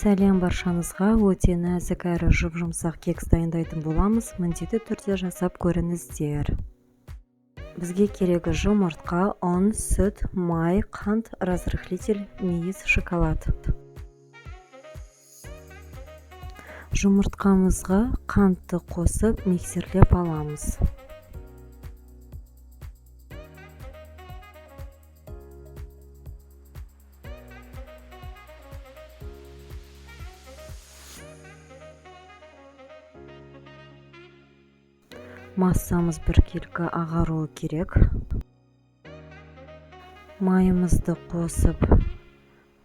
Сәлем баршаңызға, өте нәзік әрі жұп-жұмсақ кекс дайындайтын боламыз. Міндетті түрде жасап көріңіздер. Бізге керегі жұмыртқа, ұн, сүт, май, қант, разрыхлитель, мейіз, шоколад. Жұмыртқамызға қантты қосып миксерлеп аламыз. Массамыз біркелкі ағаруы керек. Майымызды қосып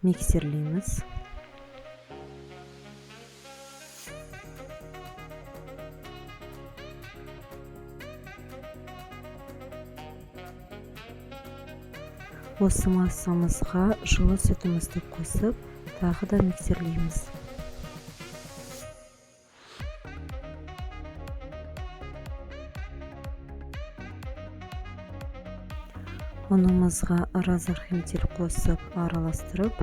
миксерлейміз. Осы массамызға жылы сүтімізді қосып, тағы да миксерлейміз. Ұнымызға разрыхлитель қосып араластырып,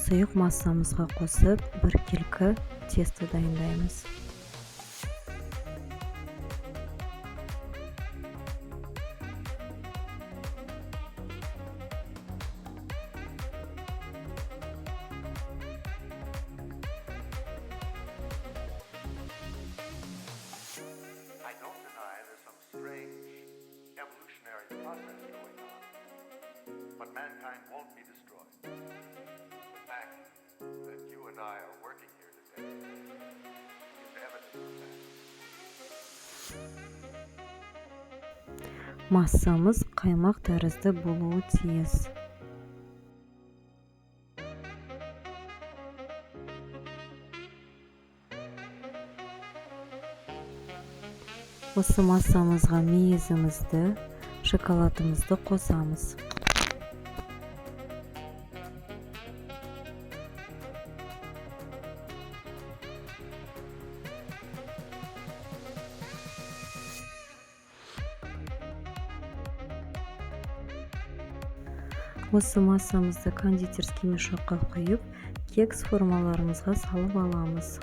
сұйық массамызға қосып, біркелкі тесто дайындаймыз. But mankind won't be destroyed. The fact that you and I are working here today is evidence of that. Массамыз қаймақ тәрізді болуы тиіс. Осы массамызға мейізімізді, шоколадымызды қосамыз. Осы массамызды кондитерский мешокқа құйып, кекс формаларымызға салып аламыз.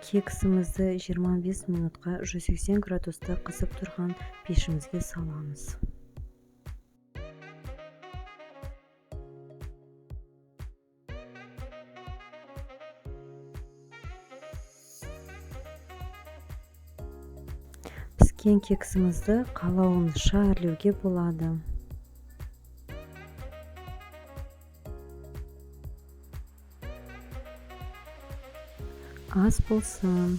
Кексімізді 25 минутқа 180 градуста қызып тұрған пешімізге саламыз. Піскен кексімізді қалауынша әрлеуге болады. Ас болсын.